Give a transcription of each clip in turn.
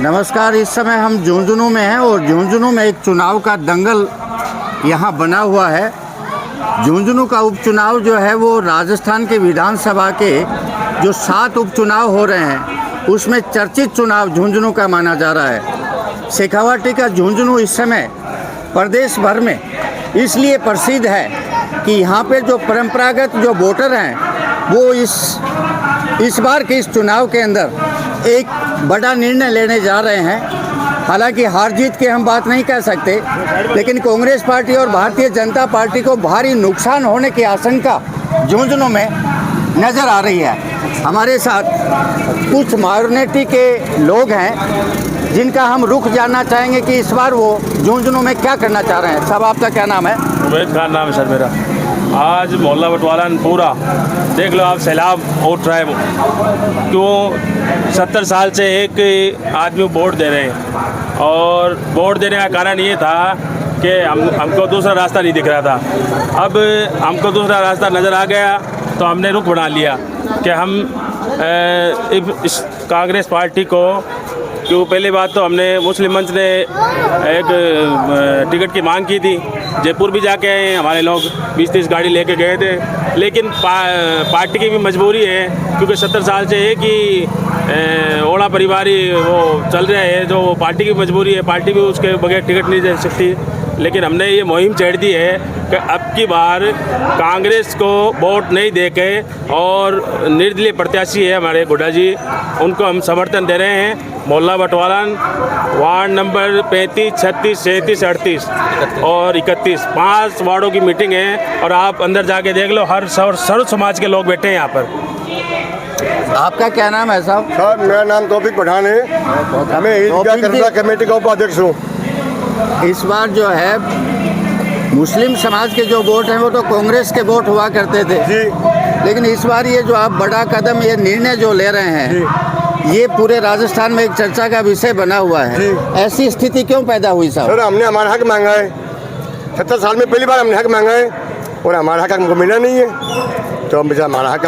नमस्कार। इस समय हम झुंझुनू में हैं और झुंझुनू में एक चुनाव का दंगल यहाँ बना हुआ है। झुंझुनू का उपचुनाव जो है वो राजस्थान के विधानसभा के जो 7 उपचुनाव हो रहे हैं उसमें चर्चित चुनाव झुंझुनू का माना जा रहा है। शेखावाटी का झुंझुनू इस समय प्रदेश भर में इसलिए प्रसिद्ध है कि यहाँ पे जो परंपरागत जो वोटर हैं वो इस बार के इस चुनाव के अंदर एक बड़ा निर्णय लेने जा रहे हैं। हालांकि हार जीत की हम बात नहीं कह सकते, लेकिन कांग्रेस पार्टी और भारतीय जनता पार्टी को भारी नुकसान होने की आशंका झुंझुनू में नज़र आ रही है। हमारे साथ कुछ माइनॉरिटी के लोग हैं जिनका हम रुख जानना चाहेंगे कि इस बार वो झुंझुनू में क्या करना चाह रहे हैं। साहब, आपका क्या नाम है? उबैद खान नाम है सर मेरा। आज मोहल्ला बंटवारा पूरा देख लो आप, सैलाब उठ रहा है। क्यों 70 साल से एक आदमी वोट दे रहे हैं और वोट देने का कारण ये था कि हमको दूसरा रास्ता नहीं दिख रहा था। अब हमको दूसरा रास्ता नज़र आ गया तो हमने रुख बना लिया कि हम इस कांग्रेस पार्टी को, क्यों पहली बात तो हमने मुस्लिम मंच ने एक टिकट की मांग की थी। जयपुर भी जाके आए हैं हमारे लोग, 20-30 गाड़ी लेके गए थे, लेकिन पार्टी की भी मजबूरी है क्योंकि 70 साल से एक ही ओला परिवारी वो चल रहे हैं, जो पार्टी की मजबूरी है। पार्टी भी उसके बगैर टिकट नहीं दे सकती। लेकिन हमने ये मुहिम छेड़ दी है कि अब की बार कांग्रेस को वोट नहीं देके और निर्दलीय प्रत्याशी है हमारे गुड्डा जी, उनको हम समर्थन दे रहे हैं। मोहल्ला बंटवारा वार्ड नंबर 35, 36, 37, 38 और 31 5 वार्डों की मीटिंग है और आप अंदर जाके देख लो, हर सर्व समाज के लोग बैठे हैं यहाँ पर। आपका क्या नाम है साहब? सर, मेरा नाम तौफीक पठान है। मैं ईदगाह कर्जा कमेटी का उपाध्यक्ष हूँ। इस बार जो है मुस्लिम समाज के जो वोट हैं वो तो कांग्रेस के वोट हुआ करते थे जी, लेकिन इस बार ये जो आप बड़ा कदम, ये निर्णय जो ले रहे हैं, ये पूरे राजस्थान में एक चर्चा का विषय बना हुआ है। ऐसी स्थिति क्यों पैदा हुई साहब? सर, हमने हमारा हक मांगा है। 70 साल में पहली बार हमने हक मांगा है और हमारा हक हमको मिला नहीं है। तो हम हमारा हक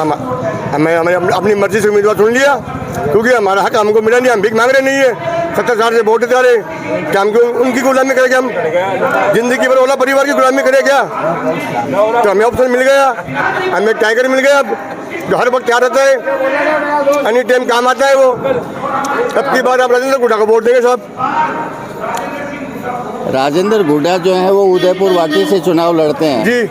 हमें अपनी मर्जी से उम्मीदवार चुन लिया क्योंकि हमारा हक हमको मिला नहीं। हम भीख मांग रहे नहीं है। 70 साल से वोट देते रहे क्या हमको उनकी गुलामी करें? क्या हम जिंदगी भर ओला परिवार की गुलामी करें क्या? तो हमें ऑप्शन मिल गया, हमें टाइगर मिल गया जो हर वक्त क्या रहता है, एनी टाइम काम आता है वो। अब की बार आप राजेंद्र गुड्डा को वोट देंगे साहब। राजेंद्र गुड्डा जो है वो उदयपुर वाटी से चुनाव लड़ते हैं जी,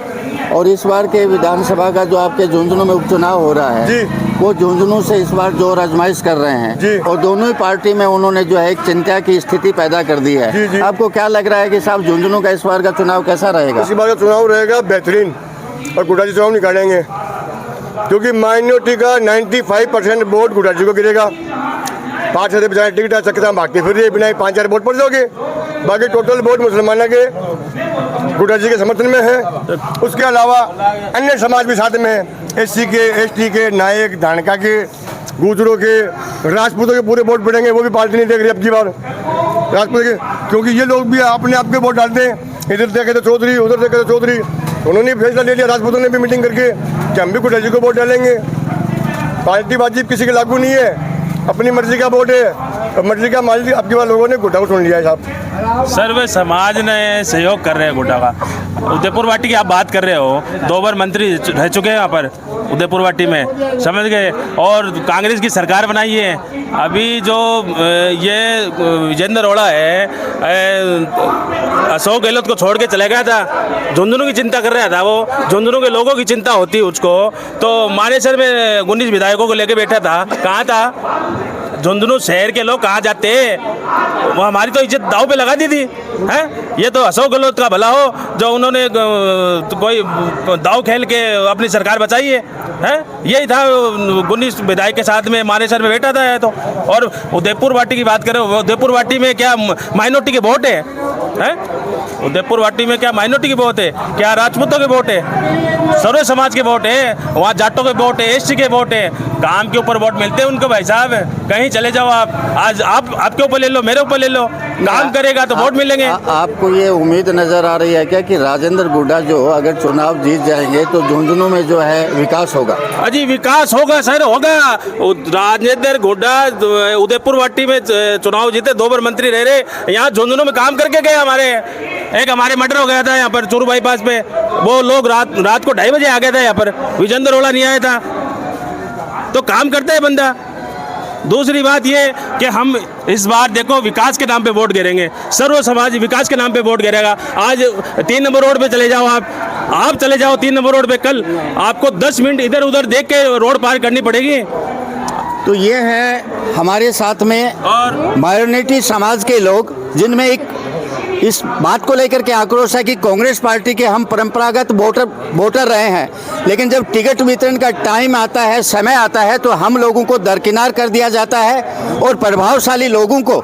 और इस बार के विधानसभा का जो आपके झुंझुनू में उपचुनाव हो रहा है जी, वो झुंझुनू से इस बार जोर आजमाइश कर रहे हैं जी। और दोनों ही पार्टी में उन्होंने जो है एक चिंता की स्थिति पैदा कर दी है। जी, जी। आपको क्या लग रहा है कि साहब झुंझुनू का इस बार का चुनाव कैसा रहेगा? इस बार का चुनाव रहेगा बेहतरीन और गुड्डा जी चुनाव निकालेंगे क्योंकि माइनॉरिटी का 95% वोट गुड्डा जी को गिरेगा। 5 बजाय टिकट आ सकता हम भागते फिर बिना 5-4 वोट पड़ जाओगे। बाकी टोटल वोट मुसलमानों के गुड्डा जी के समर्थन में है। उसके अलावा अन्य समाज भी साथ में है, SC के, ST के, नायक, धानका के, गुजरों के, राजपूतों के पूरे वोट पड़ेंगे। वो भी पार्टी नहीं देख रही अब की बार राजपूत के, क्योंकि ये लोग भी अपने आप के वोट डालते हैं। इधर देखे तो चौधरी, उधर देखे तो चौधरी। उन्होंने फैसला ले लिया, राजपूतों ने भी मीटिंग करके कि हम भी गुड्डा जी को वोट डालेंगे। पार्टी बाजी किसी के लागू नहीं है, अपनी मर्जी का वोट है। मर्जी का मालिक अब की बार लोगों ने गुड्डा को चुन लिया है साहब। सर्व समाज ने सहयोग कर रहे हैं गुड्डा का। उदयपुर वाटी की आप बात कर रहे हो, 2 बार मंत्री रह चुके हैं यहाँ पर उदयपुर वाटी में, समझ गए। और कांग्रेस की सरकार बनाई है। अभी जो ये विजेंद्र अरोड़ा है, अशोक गहलोत को छोड़ के चले गया था, झुंझुनू की चिंता कर रहा था वो। झुंझुनू के लोगों की चिंता होती उसको, तो मानेसर में 19 विधायकों को लेके बैठा था। कहाँ था? झुंझुनू शहर के लोग कहाँ जाते हैं? वो हमारी तो इज्जत दाव पे लगा दी थी हैं। ये तो अशोक गहलोत का भला हो जो उन्होंने कोई दाव खेल के अपनी सरकार बचाई है। यही था 19 विधायक के साथ में मानेसर में बैठा था। तो और उदयपुर वाटी की बात करें, उदयपुर वाटी में क्या माइनॉरिटी के वोट है? है? उदयपुर वाटी में क्या माइनॉरिटी की वोट है, क्या राजपूतों के वोट है, सर्व समाज के वोट है, वहाँ जाटों के वोट है, एसटी के वोट है। काम के ऊपर वोट मिलते हैं उनको भाई साहब। कहीं चले जाओ आप, आज आप आपके ऊपर ले लो, मेरे ऊपर ले लो, काम करेगा तो वोट मिलेंगे। आपको ये उम्मीद नजर आ रही है क्या कि राजेंद्र गुड्डा जो अगर चुनाव जीत जाएंगे तो झुंझुनू में जो है विकास होगा? अजी विकास होगा सर, होगा। राजेंद्र गुड्डा उदयपुर वाटी में चुनाव जीते, 2 बार मंत्री रह रहे, यहाँ झुंझुनू में काम करके गए। हमारे मर्डर हो गया था यहाँ पर चूरू बाईपास पे, वो लोग रात को 2:30 बजे आ गया था यहाँ पर, विजेंद्र रोला नहीं आया था। तो काम करता है बंदा। दूसरी बात ये कि हम इस बार देखो विकास के नाम पे वोट गिरेंगे, सर्व समाज विकास के नाम पे वोट गिरेगा। आज 3 नंबर रोड पे चले जाओ, आप चले जाओ 3 नंबर रोड पे, कल आपको 10 मिनट इधर उधर देख के रोड पार करनी पड़ेगी। तो ये है हमारे साथ में और माइनॉरिटी समाज के लोग, जिनमें एक इस बात को लेकर के आक्रोश है कि कांग्रेस पार्टी के हम परंपरागत वोटर रहे हैं, लेकिन जब टिकट वितरण का टाइम आता है, समय आता है, तो हम लोगों को दरकिनार कर दिया जाता है और प्रभावशाली लोगों को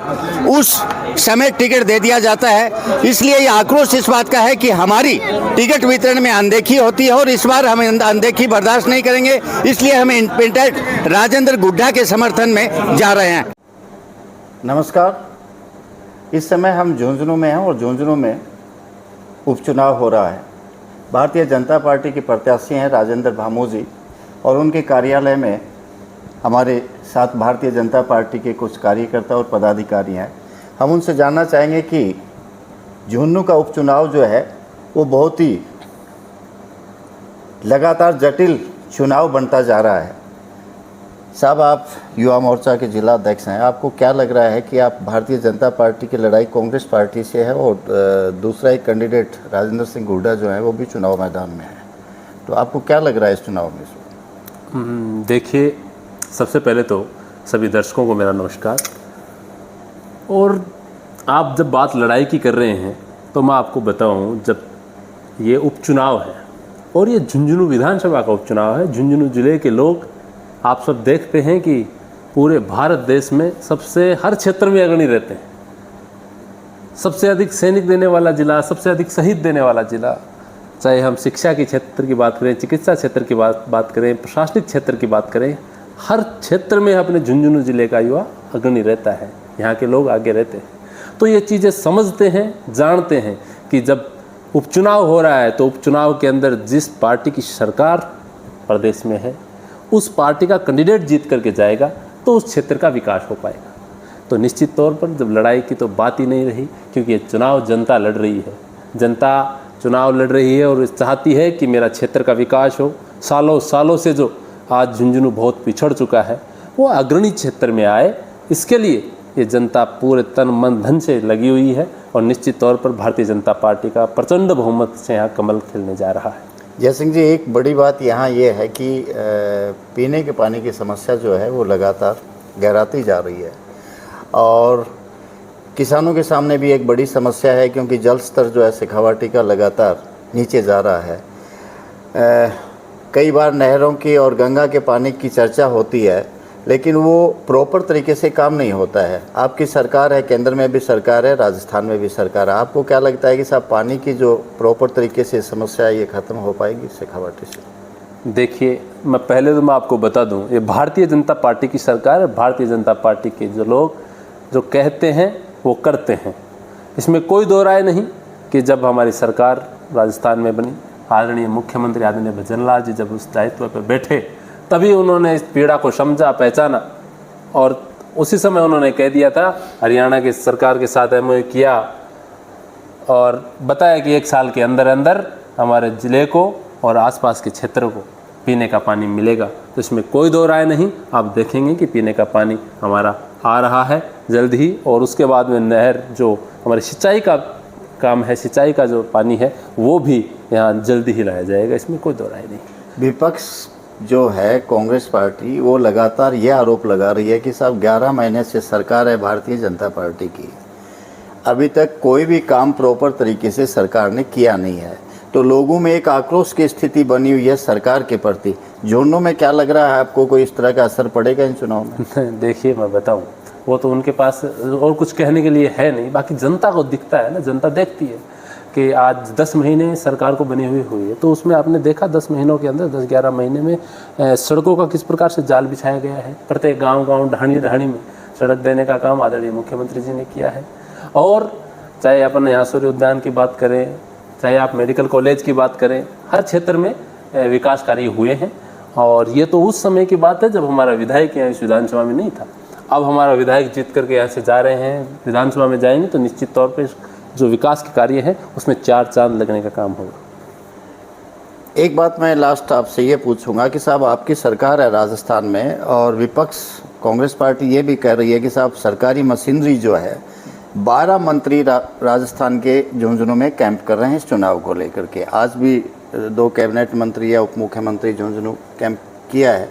उस समय टिकट दे दिया जाता है। इसलिए ये आक्रोश इस बात का है कि हमारी टिकट वितरण में अनदेखी होती है और इस बार हम अनदेखी बर्दाश्त नहीं करेंगे। इसलिए हम इंडिपेंडेंट राजेंद्र गुड्डा के समर्थन में जा रहे हैं। नमस्कार, इस समय हम झुंझुनू में हैं और झुंझुनू में उपचुनाव हो रहा है। भारतीय जनता पार्टी के प्रत्याशी हैं राजेंद्र भामू जी, और उनके कार्यालय में हमारे साथ भारतीय जनता पार्टी के कुछ कार्यकर्ता और पदाधिकारी हैं। हम उनसे जानना चाहेंगे कि झुंझुनू का उपचुनाव जो है वो बहुत ही लगातार जटिल चुनाव बनता जा रहा है। साहब, आप युवा मोर्चा के जिला अध्यक्ष हैं, आपको क्या लग रहा है कि आप भारतीय जनता पार्टी की लड़ाई कांग्रेस पार्टी से है और दूसरा एक कैंडिडेट राजेंद्र सिंह गुड्डा जो है वो भी चुनाव मैदान में है, तो आपको क्या लग रहा है इस चुनाव में? देखिए, सबसे पहले तो सभी दर्शकों को मेरा नमस्कार। और आप जब बात लड़ाई की कर रहे हैं तो मैं आपको बताऊं, जब ये उपचुनाव है और ये झुंझुनू विधानसभा का उपचुनाव है, झुंझुनू जिले के लोग आप सब देखते हैं कि पूरे भारत देश में सबसे हर क्षेत्र में अग्रणी रहते हैं। सबसे अधिक सैनिक देने वाला जिला, सबसे अधिक शहीद देने वाला जिला, चाहे हम शिक्षा के क्षेत्र की बात करें, चिकित्सा क्षेत्र की बात करें, प्रशासनिक क्षेत्र की बात करें, हर क्षेत्र में अपने झुंझुनू जिले का युवा अग्रणी रहता है, यहाँ के लोग आगे रहते हैं। तो ये चीज़ें समझते हैं, जानते हैं कि जब उपचुनाव हो रहा है तो उपचुनाव के अंदर जिस पार्टी की सरकार प्रदेश में है उस पार्टी का कैंडिडेट जीत करके जाएगा तो उस क्षेत्र का विकास हो पाएगा। तो निश्चित तौर पर जब लड़ाई की तो बात ही नहीं रही, क्योंकि ये चुनाव जनता लड़ रही है, जनता चुनाव लड़ रही है और चाहती है कि मेरा क्षेत्र का विकास हो। सालों सालों से जो आज झुंझुनू बहुत पिछड़ चुका है वो अग्रणी क्षेत्र में आए, इसके लिए ये जनता पूरे तन मन धन से लगी हुई है और निश्चित तौर पर भारतीय जनता पार्टी का प्रचंड बहुमत से यहाँ कमल खिलने जा रहा है। जय सिंह जी, एक बड़ी बात यहाँ ये है कि पीने के पानी की समस्या जो है वो लगातार गहराती जा रही है और किसानों के सामने भी एक बड़ी समस्या है, क्योंकि जल स्तर जो है शेखावाटी का लगातार नीचे जा रहा है। कई बार नहरों की और गंगा के पानी की चर्चा होती है, लेकिन वो प्रॉपर तरीके से काम नहीं होता है। आपकी सरकार है, केंद्र में भी सरकार है, राजस्थान में भी सरकार है, आपको क्या लगता है कि साहब पानी की जो प्रॉपर तरीके से समस्या है ये ख़त्म हो पाएगी शेखावाटी से? देखिए, मैं आपको बता दूं, ये भारतीय जनता पार्टी की सरकार है। भारतीय जनता पार्टी के जो लोग जो कहते हैं वो करते हैं, इसमें कोई दो राय नहीं कि जब हमारी सरकार राजस्थान में बनी, आदरणीय मुख्यमंत्री आदरणीय भजन लाल जी जब उस दायित्व पर बैठे तभी उन्होंने इस पीड़ा को समझा, पहचाना और उसी समय उन्होंने कह दिया था, हरियाणा की सरकार के साथ एमओयू किया और बताया कि 1 साल के अंदर अंदर हमारे ज़िले को और आसपास के क्षेत्र को पीने का पानी मिलेगा। तो इसमें कोई दो राय नहीं, आप देखेंगे कि पीने का पानी हमारा आ रहा है जल्द ही, और उसके बाद में नहर जो हमारी सिंचाई का काम है, सिंचाई का जो पानी है वो भी यहाँ जल्दी ही लाया जाएगा, इसमें कोई दो राय नहीं। विपक्ष जो है कांग्रेस पार्टी वो लगातार ये आरोप लगा रही है कि साहब 11 महीने से सरकार है भारतीय जनता पार्टी की, अभी तक कोई भी काम प्रॉपर तरीके से सरकार ने किया नहीं है। तो लोगों में एक आक्रोश की स्थिति बनी हुई है सरकार के प्रति। झुंझुनू में क्या लग रहा है आपको, कोई इस तरह का असर पड़ेगा इन चुनाव में? देखिए, मैं बताऊं, वो तो उनके पास और कुछ कहने के लिए है नहीं। बाकी जनता को दिखता है ना, जनता देखती है कि आज 10 महीने सरकार को बनी हुई है, तो उसमें आपने देखा 10 महीनों के अंदर 10-11 महीने में सड़कों का किस प्रकार से जाल बिछाया गया है। प्रत्येक गांव-गांव, ढाणी-ढाणी में सड़क देने का काम आदरणीय मुख्यमंत्री जी ने किया है। और चाहे अपन यहाँ सूर्य उद्यान की बात करें, चाहे आप मेडिकल कॉलेज की बात करें, हर क्षेत्र में विकास कार्य हुए हैं। और ये तो उस समय की बात है जब हमारा विधायक यहाँ इस विधानसभा में नहीं था। अब हमारा विधायक जीत करके यहाँ से जा रहे हैं, विधानसभा में जाएंगे तो निश्चित तौर पर जो विकास के कार्य है उसमें 4 चांद लगने का काम होगा। एक बात मैं लास्ट आपसे ये पूछूंगा कि साहब आपकी सरकार है राजस्थान में और विपक्ष कांग्रेस पार्टी ये भी कह रही है कि साहब सरकारी मशीनरी जो है 12 मंत्री राजस्थान के झुंझुनू में कैंप कर रहे हैं इस चुनाव को लेकर के। आज भी 2 कैबिनेट मंत्री या उप मुख्यमंत्री झुंझुनू कैंप किया है।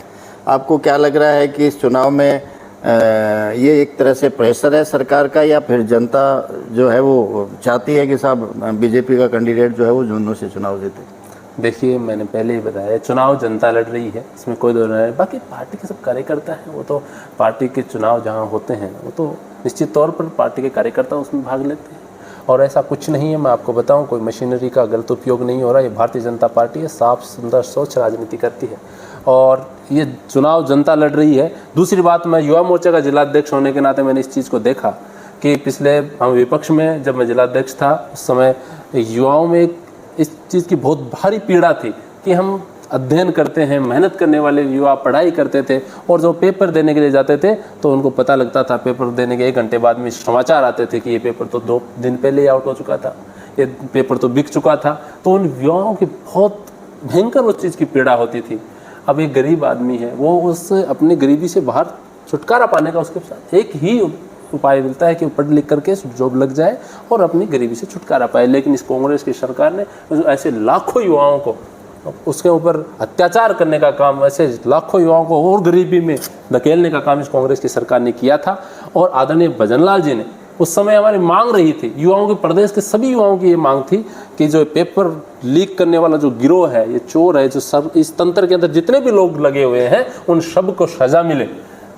आपको क्या लग रहा है कि इस चुनाव में ये एक तरह से प्रेशर है सरकार का, या फिर जनता जो है वो चाहती है कि साहब बीजेपी का कैंडिडेट जो है वो झुंझुनू से चुनाव जीते? देखिए, मैंने पहले ही बताया, चुनाव जनता लड़ रही है, इसमें कोई दो नहीं है। बाकी पार्टी के सब कार्यकर्ता हैं, वो तो पार्टी के चुनाव जहाँ होते हैं वो तो निश्चित तौर पर पार्टी के कार्यकर्ता उसमें भाग लेते हैं। और ऐसा कुछ नहीं है, मैं आपको बताऊं, कोई मशीनरी का गलत उपयोग नहीं हो रहा। ये भारतीय जनता पार्टी है, साफ सुंदर स्वच्छ राजनीति करती है और ये चुनाव जनता लड़ रही है। दूसरी बात, मैं युवा मोर्चा का जिलाध्यक्ष होने के नाते मैंने इस चीज़ को देखा कि पिछले हम विपक्ष में जब मैं जिलाध्यक्ष था उस समय युवाओं में इस चीज़ की बहुत भारी पीड़ा थी कि हम अध्ययन करते हैं, मेहनत करने वाले युवा पढ़ाई करते थे और जो पेपर देने के लिए जाते थे तो उनको पता लगता था, पेपर देने के 1 घंटे बाद में समाचार आते थे कि ये पेपर तो 2 दिन पहले ही आउट हो चुका था, ये पेपर तो बिक चुका था। तो उन युवाओं की बहुत भयंकर उस चीज़ की पीड़ा होती थी। अब एक गरीब आदमी है, वो उस अपनी गरीबी से बाहर छुटकारा पाने का उसके साथ एक ही उपाय मिलता है कि वो पढ़ लिख करके जॉब लग जाए और अपनी गरीबी से छुटकारा पाए। लेकिन इस कांग्रेस की सरकार ने ऐसे लाखों युवाओं को उसके ऊपर अत्याचार करने का काम, ऐसे लाखों युवाओं को और गरीबी में धकेलने का काम इस कांग्रेस की सरकार ने किया था। और आदरणीय भजनलाल जी ने उस समय हमारी मांग रही थी, युवाओं के, प्रदेश के सभी युवाओं की ये मांग थी कि जो पेपर लीक करने वाला जो गिरोह है, ये चोर है, जो सब इस तंत्र के अंदर जितने भी लोग लगे हुए हैं उन सब को सजा मिले।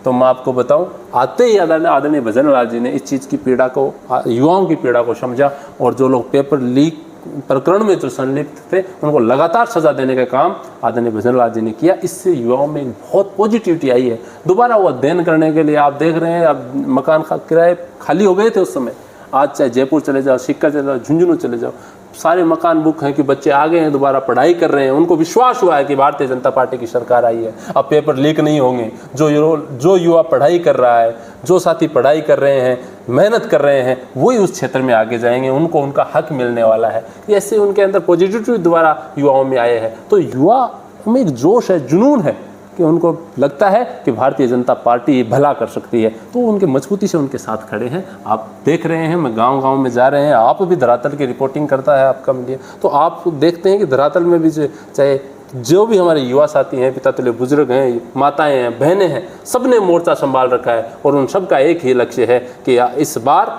तो मैं आपको बताऊं, आते ही आदरणीय भजनलाल जी ने इस चीज़ की पीड़ा को, युवाओं की पीड़ा को समझा और जो लोग पेपर लीक प्रकरण में जो संलिप्त थे उनको लगातार सजा देने का काम आदरणीय भजनलाल जी ने किया। इससे युवाओं में बहुत पॉजिटिविटी आई है। दोबारा वो अध्ययन करने के लिए आप देख रहे हैं, अब मकान किराए खाली हो गए थे उस समय, आज चाहे जयपुर चले जाओ, सिक्कर चले जाओ, झुंझुनू चले जाओ, सारे मकान बुक हैं कि बच्चे आ गए हैं, दोबारा पढ़ाई कर रहे हैं। उनको विश्वास हुआ है कि भारतीय जनता पार्टी की सरकार आई है, अब पेपर लीक नहीं होंगे। जो युवा पढ़ाई कर रहा है, जो साथी पढ़ाई कर रहे हैं, मेहनत कर रहे हैं, वही उस क्षेत्र में आगे जाएंगे, उनको उनका हक मिलने वाला है। ऐसे उनके अंदर पॉजिटिविटी दोबारा युवाओं में आए हैं। तो युवा में एक जोश है, जुनून है कि उनको लगता है कि भारतीय जनता पार्टी भला कर सकती है, तो उनके मजबूती से उनके साथ खड़े हैं। आप देख रहे हैं, मैं गांव-गांव में जा रहे हैं, आप भी धरातल की रिपोर्टिंग करता है आपका मीडिया, तो आप देखते हैं कि धरातल में भी चाहे जो भी हमारे युवा साथी हैं, पिता तुल्य बुजुर्ग हैं, माताएं हैं, बहनें हैं, सब ने मोर्चा संभाल रखा है और उन सब का एक ही लक्ष्य है कि इस बार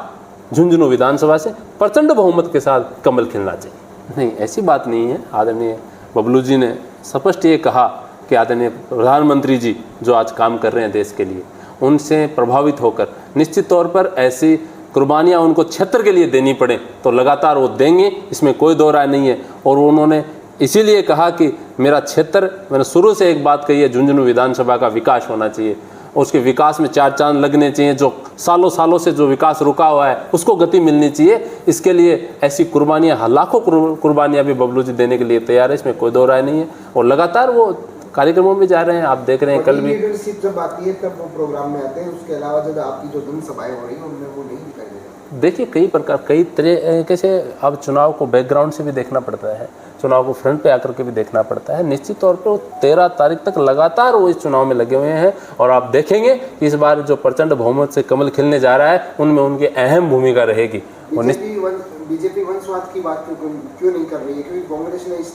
झुंझुनू विधानसभा से प्रचंड बहुमत के साथ कमल खिलना चाहिए। नहीं, ऐसी बात नहीं है। आदरणीय बबलू जी ने स्पष्ट ये कहा कि आदरणीय प्रधानमंत्री जी जो आज काम कर रहे हैं देश के लिए, उनसे प्रभावित होकर निश्चित तौर पर ऐसी कुर्बानियाँ उनको क्षेत्र के लिए देनी पड़े तो लगातार वो देंगे, इसमें कोई दो राय नहीं है। और उन्होंने इसीलिए कहा कि मेरा क्षेत्र, मैंने शुरू से एक बात कही है, झुंझुनू विधानसभा का विकास होना चाहिए, उसके विकास में 4 चांद लगने चाहिए। जो सालों से जो विकास रुका हुआ है उसको गति मिलनी चाहिए। इसके लिए ऐसी कुर्बानियाँ, लाखों कुर्बानियाँ भी बबलू जी देने के लिए तैयार है, इसमें कोई दो राय नहीं है। और लगातार वो कार्यक्रमों में जा रहे हैं, आप देख रहे हैं। कल भी लीडरशिप जब आती है तब वो प्रोग्राम में आते हैं, उसके अलावा जब आपकी जो जनसभाएं हो रही हैं उनमें वो नहीं दिखाई दे रहा। देखिए, कई प्रकार, कई तरीके से अब चुनाव को बैकग्राउंड से भी देखना पड़ता है, चुनाव को फ्रंट पे आकर के भी देखना पड़ता है। निश्चित तौर पर 13 तारीख तक लगातार वो इस चुनाव में लगे हुए हैं और आप देखेंगे कि इस बार जो प्रचंड बहुमत से कमल खिलने जा रहा है उनमें उनकी अहम भूमिका रहेगी। बीजेपी वंशवाद की बात क्यों नहीं कर रही है? क्योंकि कांग्रेस ने इस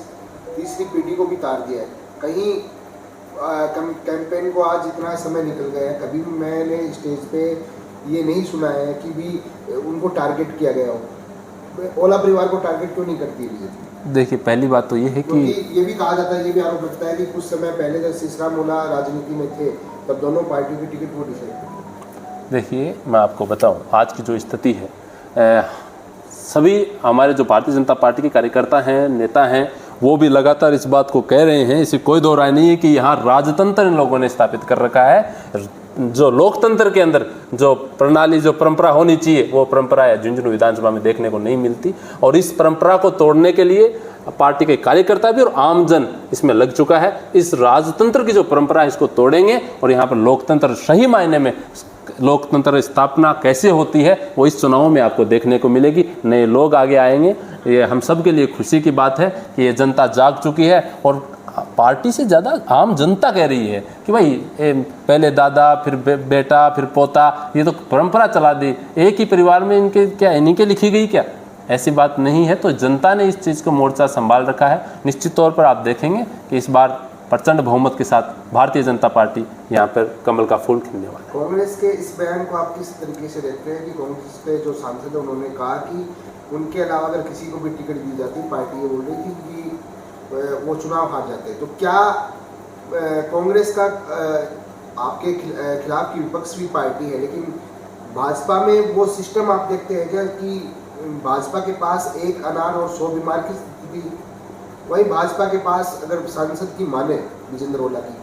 तीसरी पीढ़ी को भी तार दिया है। कहीं कैंपेन को आज इतना समय निकल गया है, कभी भी मैंने स्टेज पे ये नहीं सुना है कि भी उनको टारगेट किया गया हो। ओला परिवार को टारगेट क्यों नहीं करती बीजेपी? देखिए, पहली बात तो ये है कि ये भी कहा जाता है, ये भी आरोप लगता है कि कुछ समय पहले जब सिसराम ओला राजनीति में थे तब दोनों पार्टियों की टिकट वो डिसाइड। देखिए, मैं आपको बताऊं, आज की जो स्थिति है, सभी हमारे जो भारतीय जनता पार्टी के कार्यकर्ता हैं, नेता हैं, वो भी लगातार इस बात को कह रहे हैं, इसकी कोई दो राय नहीं है कि यहाँ राजतंत्र इन लोगों ने स्थापित कर रखा है। जो लोकतंत्र के अंदर जो प्रणाली, जो परंपरा होनी चाहिए, वो परंपरा है झुंझुनू विधानसभा में देखने को नहीं मिलती। और इस परंपरा को तोड़ने के लिए पार्टी के कार्यकर्ता भी और आमजन इसमें लग चुका है। इस राजतंत्र की जो परंपरा है, इसको तोड़ेंगे और यहाँ पर लोकतंत्र, सही मायने में लोकतंत्र स्थापना कैसे होती है, वो इस चुनावों में आपको देखने को मिलेगी। नए लोग आगे आएंगे। ये हम सब के लिए खुशी की बात है कि ये जनता जाग चुकी है और पार्टी से ज़्यादा आम जनता कह रही है कि भाई पहले दादा, फिर बेटा, फिर पोता, ये तो परंपरा चला दी। एक ही परिवार में इनके क्या, इन्हीं के लिखी गई क्या? ऐसी बात नहीं है। तो जनता ने इस चीज़ को मोर्चा संभाल रखा है। निश्चित तौर पर आप देखेंगे कि इस बार प्रचंड बहुमत के साथ भारतीय जनता पार्टी यहाँ पर कमल का फूल खिलने वाला है। कांग्रेस के इस बयान को आप किस तरीके से देखते हैं कि कांग्रेस के जो सांसद हैं उन्होंने कहा कि उनके अलावा अगर किसी को भी टिकट दी जाती, पार्टी ये बोल रही थी कि वो चुनाव हार जाते, तो क्या कांग्रेस का आपके खिलाफ की विपक्षी पार्टी है, लेकिन भाजपा में वो सिस्टम आप देखते हैं क्या कि भाजपा के पास एक अनार और 100 बीमार की स्थिति थी, वही भाजपा के पास अगर सांसद की माने विजेंद्र ओला की,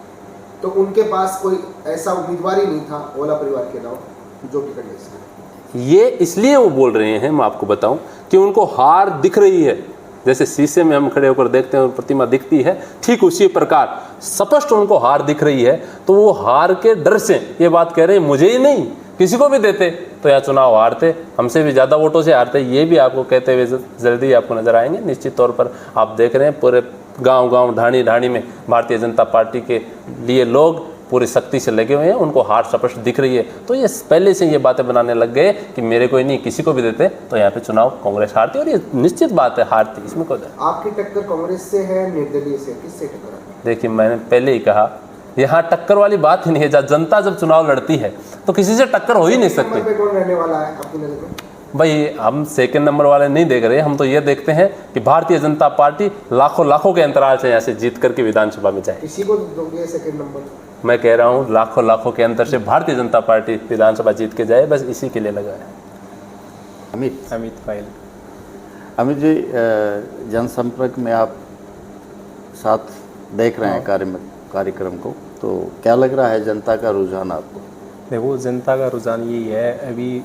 तो उनके पास कोई ऐसा उम्मीदवार ही नहीं था ओला परिवार के अलावा जो टिकट ले सके। ये इसलिए वो बोल रहे हैं, मैं आपको बताऊं, कि उनको हार दिख रही है। जैसे शीशे में हम खड़े होकर देखते हैं प्रतिमा दिखती है, ठीक उसी प्रकार स्पष्ट उनको हार दिख रही है। तो वो हार के डर से ये बात कह रहे हैं, मुझे ही नहीं किसी को भी देते तो यहाँ चुनाव हारते, हमसे भी ज़्यादा वोटों से हारते। ये भी आपको कहते हुए जल्दी आपको नजर आएंगे। निश्चित तौर पर आप देख रहे हैं पूरे गांव-गांव, ढाणी-ढाणी में भारतीय जनता पार्टी के लिए लोग पूरी शक्ति से लगे हुए हैं। उनको हार स्पष्ट दिख रही है। तो ये पहले से ये बातें बनाने लग गए कि मेरे को ही नहीं किसी को भी देते तो यहाँ पे चुनाव कांग्रेस हारती, और ये निश्चित बात है हारती, इसमें कोई। आपकी टक्कर कांग्रेस से है, निर्दलीय से, किससे टक्कर है? देखिए, मैंने पहले ही कहा, यहाँ टक्कर वाली बात ही नहीं है। जब जनता जब चुनाव लड़ती है तो किसी से टक्कर हो ही नहीं सकती। नंबर पे कौन रहने वाला है आपकी नजर में? भाई, हम सेकंड नंबर वाले नहीं देख रहे, हम तो ये देखते हैं कि भारतीय जनता पार्टी लाखों के अंतराल से यहाँ से जीत करके विधानसभा में जाए। किसी को दोगे सेकंड नंबर? मैं कह रहा हूँ लाखों के अंतर से भारतीय जनता पार्टी विधानसभा जीत के जाए, बस इसी के लिए लगा है। अमित फाइल। अमित जी, जनसंपर्क में आप साथ देख रहे हैं कार्यक्रम को, तो क्या लग रहा है जनता का रुझान आपको? देखो, जनता का रुझान यही है, अभी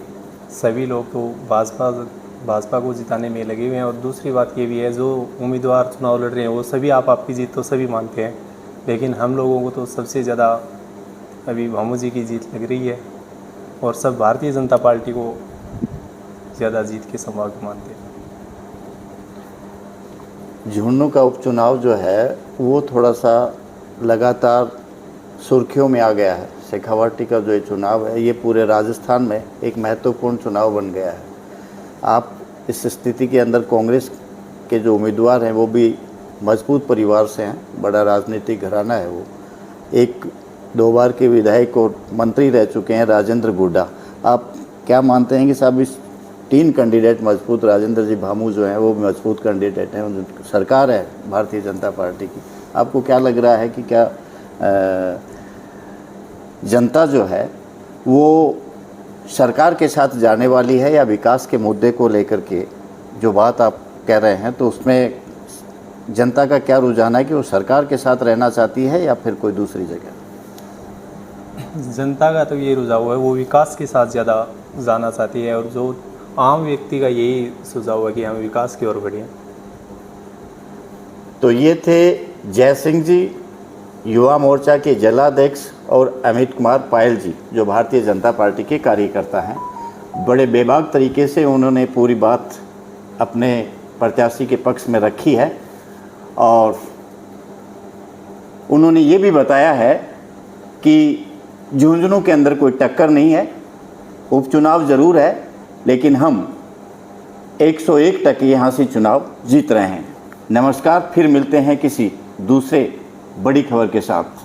सभी लोग तो भाजपा को जिताने में लगे हुए हैं। और दूसरी बात ये भी है, जो उम्मीदवार चुनाव लड़ रहे हैं वो सभी आपकी जीत तो सभी मानते हैं, लेकिन हम लोगों को तो सबसे ज़्यादा अभी भामू जी की जीत लग रही है और सब भारतीय जनता पार्टी को ज़्यादा जीत के संभावना मानते हैं। झुंझुनू का उपचुनाव जो है वो थोड़ा सा लगातार सुर्खियों में आ गया है। शेखावाटी का जो ये चुनाव है, ये पूरे राजस्थान में एक महत्वपूर्ण चुनाव बन गया है। आप इस स्थिति के अंदर कांग्रेस के जो उम्मीदवार हैं वो भी मजबूत परिवार से हैं, बड़ा राजनीतिक घराना है वो। 1-2 बार के विधायक और मंत्री रह चुके हैं राजेंद्र गुड्डा। आप क्या मानते हैं कि साहब इस 3 कैंडिडेट मजबूत, राजेंद्र जी भामू जो हैं वो मजबूत कैंडिडेट हैं, सरकार है भारतीय जनता पार्टी की, आपको क्या लग रहा है कि क्या जनता जो है वो सरकार के साथ जाने वाली है, या विकास के मुद्दे को लेकर के जो बात आप कह रहे हैं तो उसमें जनता का क्या रुझान है कि वो सरकार के साथ रहना चाहती है या फिर कोई दूसरी जगह? जनता का तो ये रुझाव है, वो विकास के साथ ज़्यादा जाना चाहती है, और जो आम व्यक्ति का यही सुझाव है कि हम विकास की ओर बढ़ें। तो ये थे जय सिंह जी, युवा मोर्चा के जिलाध्यक्ष, और अमित कुमार पायल जी जो भारतीय जनता पार्टी के कार्यकर्ता हैं। बड़े बेबाक तरीके से उन्होंने पूरी बात अपने प्रत्याशी के पक्ष में रखी है, और उन्होंने ये भी बताया है कि झुंझुनू के अंदर कोई टक्कर नहीं है, उपचुनाव ज़रूर है, लेकिन हम 101 तक यहाँ से चुनाव जीत रहे हैं। नमस्कार, फिर मिलते हैं किसी दूसरे बड़ी खबर के साथ।